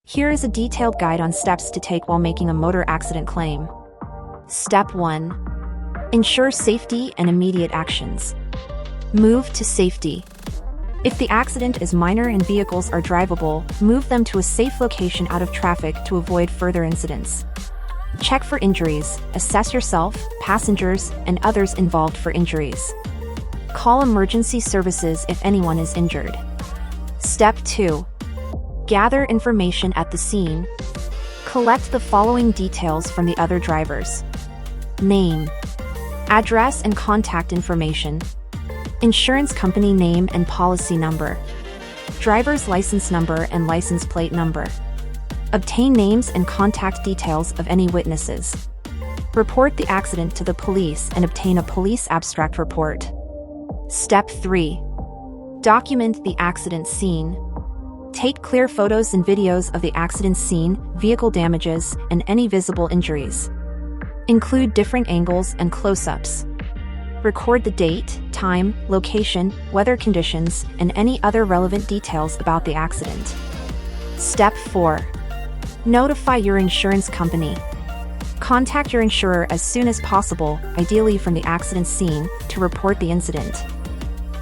Here is a detailed guide on steps to take while making a motor accident claim. Step 1. Ensure safety and immediate actions. Move to safety. If the accident is minor and vehicles are drivable, move them to a safe location out of traffic to avoid further incidents. Check for injuries, assess yourself, passengers, and others involved for injuries. Call emergency services if anyone is injured. Step 2. Gather information at the scene. Collect the following details from the other drivers: name, address and contact information, insurance company name and policy number, driver's license number and license plate number. Obtain names and contact details of any witnesses. Report the accident to the police and obtain a police abstract report. Step 3. Document the accident scene. Take clear photos and videos of the accident scene, vehicle damages, and any visible injuries. Include different angles and close-ups. Record the date, time, location, weather conditions, and any other relevant details about the accident. Step 4. Notify your insurance company. Contact your insurer as soon as possible, ideally from the accident scene, to report the incident.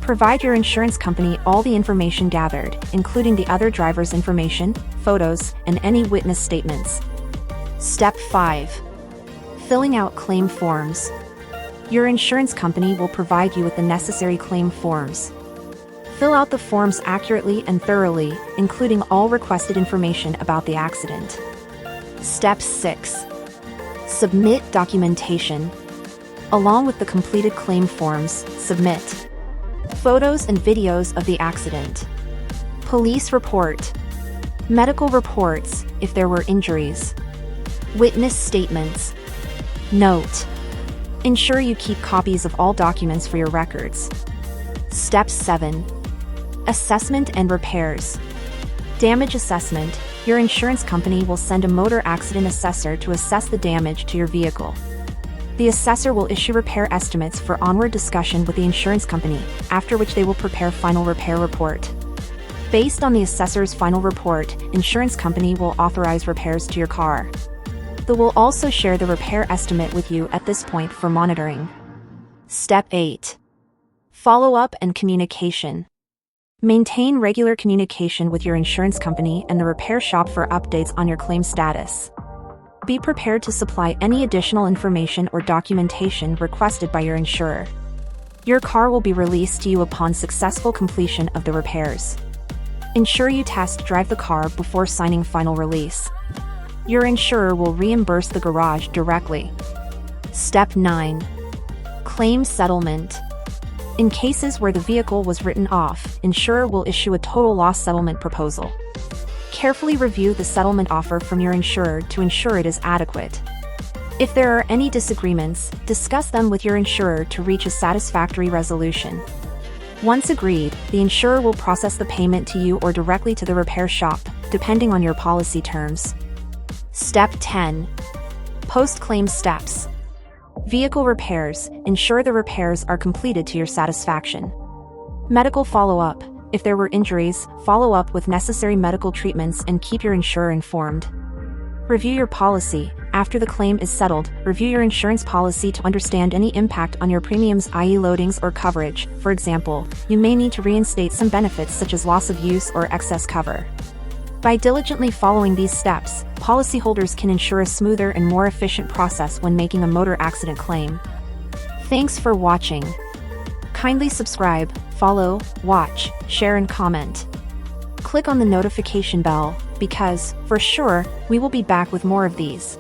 Provide your insurance company all the information gathered, including the other driver's information, photos, and any witness statements. Step 5. Filling out claim forms. Your insurance company will provide you with the necessary claim forms. Fill out the forms accurately and thoroughly, including all requested information about the accident. Step 6. Submit documentation. Along with the completed claim forms, submit photos and videos of the accident, police report, medical reports if there were injuries, witness statements. Note: ensure you keep copies of all documents for your records. Step 7. Assessment and repairs. Damage assessment. Your insurance company will send a motor accident assessor to assess the damage to your vehicle. The assessor will issue repair estimates for onward discussion with the insurance company, after which they will prepare final repair report. Based on the assessor's final report, insurance company will authorize repairs to your car. They will also share the repair estimate with you at this point for monitoring. Step 8. Follow-up and communication. Maintain regular communication with your insurance company and the repair shop for updates on your claim status. Be prepared to supply any additional information or documentation requested by your insurer. Your car will be released to you upon successful completion of the repairs. Ensure you test drive the car before signing final release. Your insurer will reimburse the garage directly. Step 9. Claim settlement. In cases where the vehicle was written off, insurer will issue a total loss settlement proposal. Carefully review the settlement offer from your insurer to ensure it is adequate. If there are any disagreements, discuss them with your insurer to reach a satisfactory resolution. Once agreed, the insurer will process the payment to you or directly to the repair shop, depending on your policy terms. Step 10. Post-claim steps. Vehicle repairs. Ensure the repairs are completed to your satisfaction. Medical follow-up. If there were injuries, follow up with necessary medical treatments and keep your insurer informed. Review your policy. After the claim is settled, review your insurance policy to understand any impact on your premiums, i.e. loadings or coverage. For example, you may need to reinstate some benefits such as loss of use or excess cover. By diligently following these steps, policyholders can ensure a smoother and more efficient process when making a motor accident claim. Thanks for watching. Kindly subscribe, follow, watch, share and comment. Click on the notification bell, because, for sure, we will be back with more of these.